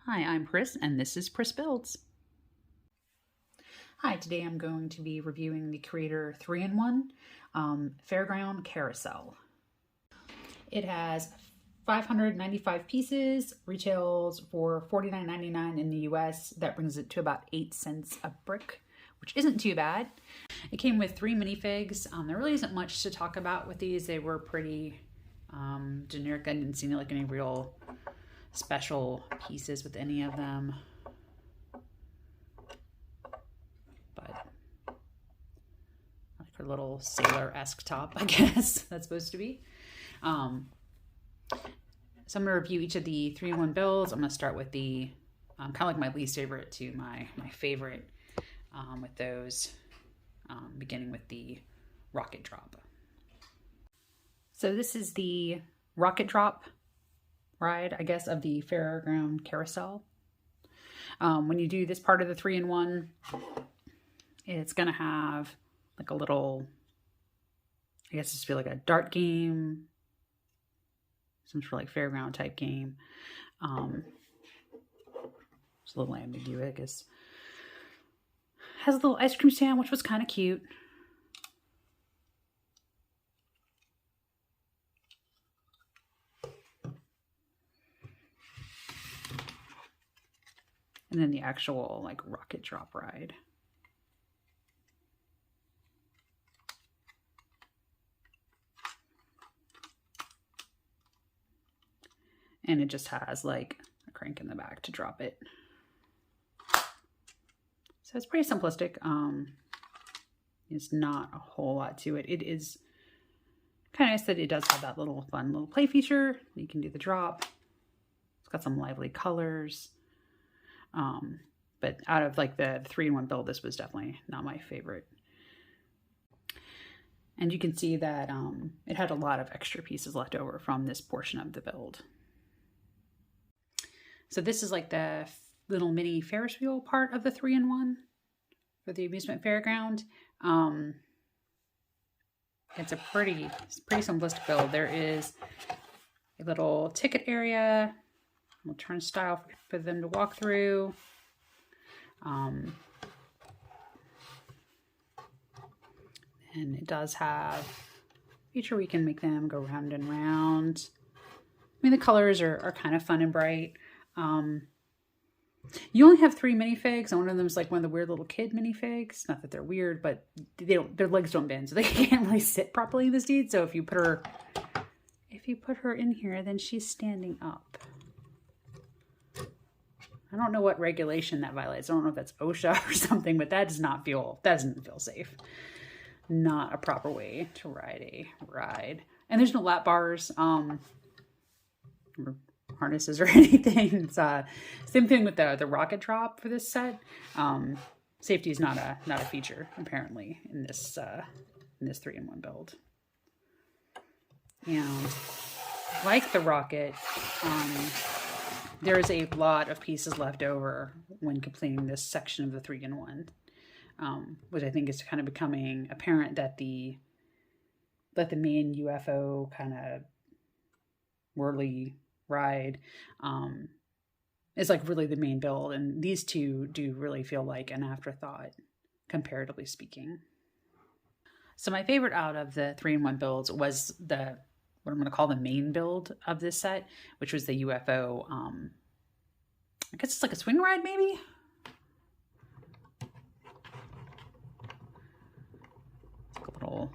Hi, I'm Pris, and this is Pris Builds. Hi, today I'm going to be reviewing the Creator 3-in-1 Fairground Carousel. It has 595 pieces, retails for $49.99 in the US. That brings it to about 8 cents a brick, which isn't too bad. It came with 3 minifigs. There really isn't much to talk about with these. They were pretty generic. I didn't see any real special pieces with any of them. But like her little sailor-esque top, I guess that's supposed to be. So I'm going to review each of the 3-in-1 builds. I'm going to start with the kind of like my least favorite to my favorite with those, beginning with the rocket drop. So this is the rocket drop ride, I guess, of the Fairground Carousel. When you do this part of the 3-in-1, it's going to have like a little, I guess it's feel like a dart game, some sort of like fairground type game. It's a little ambiguous. Has a little ice cream stand, which was kind of cute. And then the actual like rocket drop ride. And it just has like a crank in the back to drop it. So it's pretty simplistic. It's not a whole lot to it. It is kind of nice that it does have that little fun little play feature. You can do the drop. It's got some lively colors. But out of like the 3-in-1 build, this was definitely not my favorite. And you can see that it had a lot of extra pieces left over from this portion of the build. So this is like the little mini Ferris wheel part of the 3-in-1 for the amusement fairground. It's a pretty simplistic build. There is a little ticket area, little turnstile for them to walk through. And it does have a feature where you can make them go round and round. I mean, the colors are kind of fun and bright. You only have 3 minifigs, and one of them is like one of the weird little kid minifigs. Not that they're weird, but their legs don't bend, so they can't really sit properly in the seat. So if you put her in here, then she's standing up. I don't know what regulation that violates. I don't know if that's OSHA or something, but that doesn't feel safe. Not a proper way to ride a ride. And there's no lap bars, or harnesses or anything. It's same thing with the rocket drop for this set. Safety is not a feature apparently in this 3-in-1 build. And like the rocket, there is a lot of pieces left over when completing this section of the 3-in-1, which I think is kind of becoming apparent that the main UFO kind of whirly ride is like really the main build, and these two do really feel like an afterthought, comparatively speaking. So my favorite out of the 3-in-1 builds was what I'm going to call the main build of this set, which was the UFO. I guess it's like a swing ride, maybe? It's like a little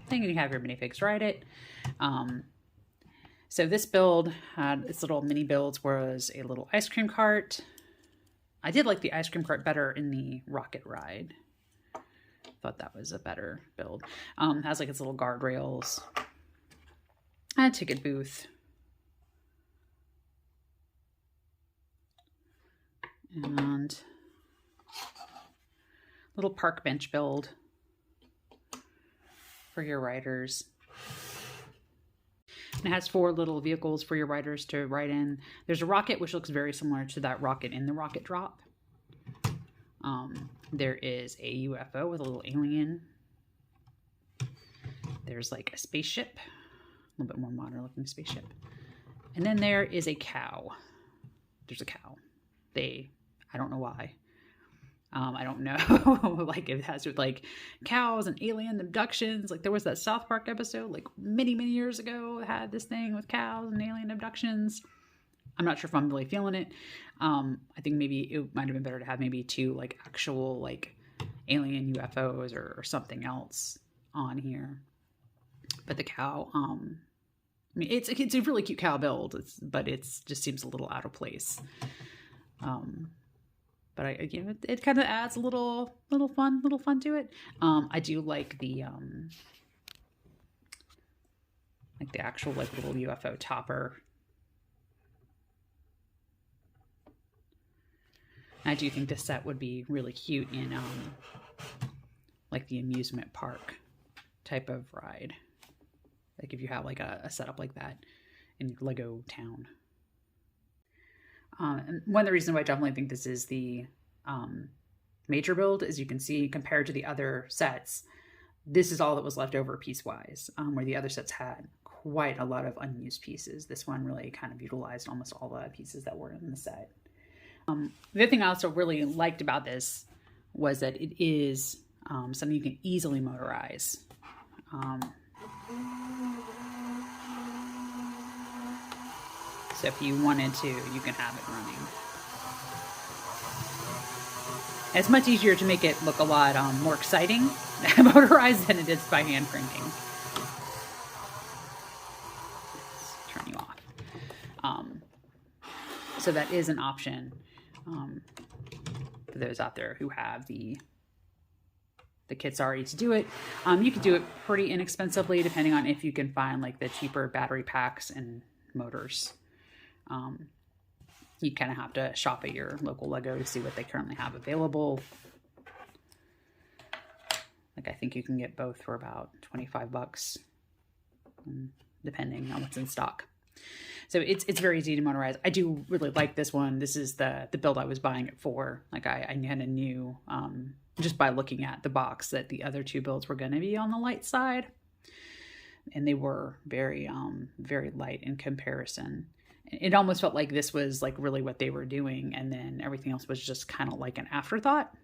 thing, and you have your minifigs ride it. So this build had its little mini builds, was a little ice cream cart. I did like the ice cream cart better in the rocket ride. Thought that was a better build. Has like its little guardrails, and a ticket booth, and little park bench build for your riders. And it has 4 little vehicles for your riders to ride in. There's a rocket, which looks very similar to that rocket in the rocket drop. There is a UFO with a little alien. There's like a spaceship, a little bit more modern looking spaceship. And then there is a cow. there's a cow. I don't know why. I don't know, like if it has with like cows and alien abductions. Like there was that South Park episode like many, many years ago that had this thing with cows and alien abductions. I'm not sure if I'm really feeling it. I think maybe it might have been better to have maybe 2 like actual like alien UFOs or something else on here. But the cow, I mean, it's a really cute cow build, but it's just seems a little out of place. But it kind of adds a little fun to it. I do like the actual like little UFO topper. I do think this set would be really cute in like the amusement park type of ride. Like if you have like a setup like that in your Lego town. And one of the reasons why I definitely think this is the major build, as you can see, compared to the other sets, this is all that was left over piece-wise, where the other sets had quite a lot of unused pieces. This one really kind of utilized almost all the pieces that were in the set. The other thing I also really liked about this was that it is something you can easily motorize. So if you wanted to, you can have it running. It's much easier to make it look a lot more exciting motorized than it is by hand cranking. Let's turn you off. So that is an option for those out there who have the kits already to do it. You can do it pretty inexpensively, depending on if you can find like the cheaper battery packs and motors. You kind of have to shop at your local Lego to see what they currently have available. Like I think you can get both for about $25, depending on what's in stock. So it's very easy to motorize. I do really like this one. This is the build I was buying it for. Like I kind of knew just by looking at the box that the other 2 builds were going to be on the light side, and they were very very light in comparison. It almost felt like this was like really what they were doing, and then everything else was just kind of like an afterthought,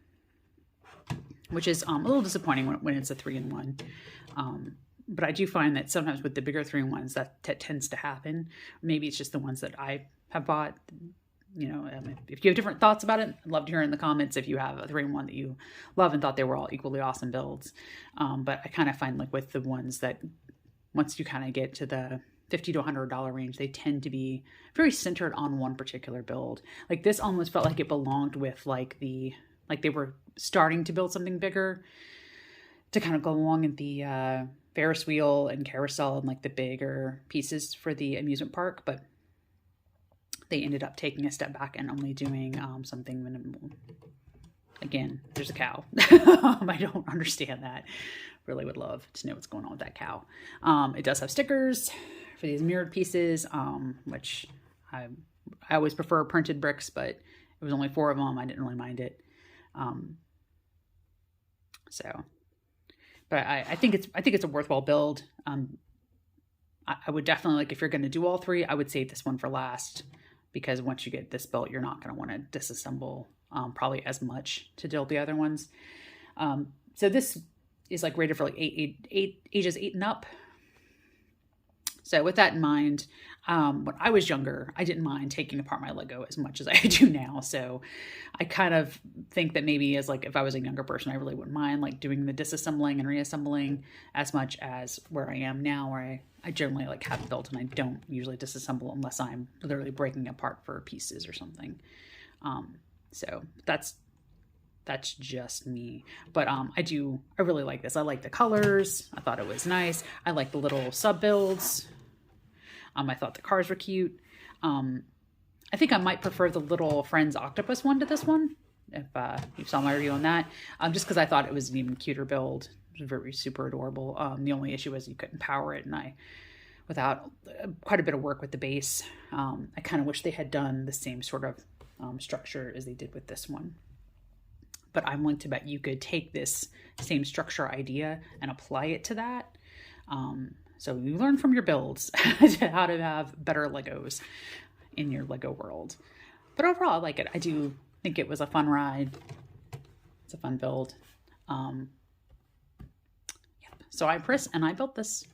which is a little disappointing when it's a 3-in-1. But I do find that sometimes with the bigger 3-in-1s that tends to happen. Maybe it's just the ones that I have bought. You know, if you have different thoughts about it, I'd love to hear in the comments if you have a 3-in-1 that you love and thought they were all equally awesome builds. But I kind of find like with the ones that once you kind of get to the $50 to $100 range, they tend to be very centered on one particular build. Like this almost felt like it belonged with like they were starting to build something bigger to kind of go along in the Ferris wheel and carousel and like the bigger pieces for the amusement park, but they ended up taking a step back and only doing something minimal. Again, there's a cow. I don't understand that. Really would love to know what's going on with that cow. It does have stickers for these mirrored pieces, which I always prefer printed bricks, but it was only 4 of them. I didn't really mind it. But I think it's a worthwhile build. I would definitely, like, if you're going to do all 3, I would save this one for last, because once you get this built, you're not going to want to disassemble probably as much to build the other ones. So this is like rated for like ages 8 and up. So with that in mind, when I was younger, I didn't mind taking apart my Lego as much as I do now. So I kind of think that maybe as like, if I was a younger person, I really wouldn't mind like doing the disassembling and reassembling as much as where I am now, where I generally like have it built and I don't usually disassemble unless I'm literally breaking apart for pieces or something. So that's just me. But I really like this. I like the colors. I thought it was nice. I like the little sub builds. I thought the cars were cute. I think I might prefer the little Friends Octopus one to this one, if you saw my review on that, just because I thought it was an even cuter build. It was very super adorable. The only issue was you couldn't power it, and without quite a bit of work with the base, I kind of wish they had done the same sort of structure as they did with this one. But I'm willing to bet you could take this same structure idea and apply it to that. So you learn from your builds how to have better Legos in your Lego world. But overall, I like it. I do think it was a fun ride. It's a fun build. Yep. So I'm Pris, and I built this.